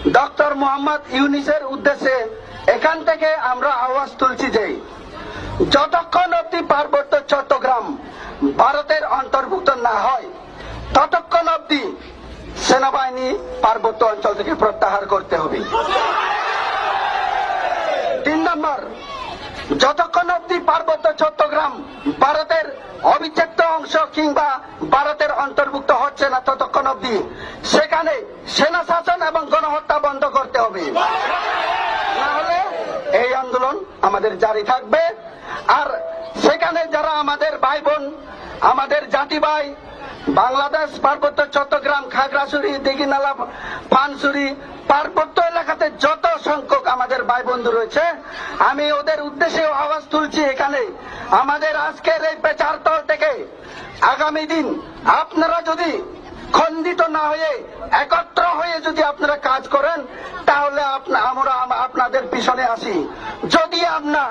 Doctor Mohammad ইউনূসের উদ্দেশ্যে এখান থেকে আমরা আওয়াজ তুলছি যে যতক্ষণ অব্দি পার্বত্য চট্টগ্রাম ভারতের অন্তর্ভুক্ত না হয় ততক্ষণ অব্দি সেনাবাহিনী পার্বত্য অঞ্চল থেকে প্রত্যাহার করতে হবে। 3 নম্বর, যতক্ষণ অব্দি পার্বত্য চট্টগ্রাম ভারতের অবিচ্ছেদ্য অংশ কিংবা ভারতের অন্তর্ভুক্ত হচ্ছে না ততক্ষণ অব্দি সেখানে সেনা শাসন এবং গণহত্যা বন্ধ করতে হবে, না হলে এই আন্দোলন আমাদের জারি থাকবে। আর সেখানে যারা আমাদের ভাই বোন, আমাদের জাতি ভাই, বাংলাদেশ পার্বত্য চট্টগ্রাম, খাগড়াছড়ি, দিঘিনালা, পানছড়ি পার্বত্য এলাকাতে যত সংখ্যক আমাদের ভাই বন্ধু রয়েছে, আমি ওদের উদ্দেশ্যে আওয়াজ তুলছি এখানে আমাদের আজকের এই প্রচার দল থেকে আগামী দিন আপনারা যদি খণ্ডিত না হয়ে একত্র হয়ে যদি আপনারা কাজ করেন তাহলে আমরা আপনাদের পিছনে আসি। যদি আপনার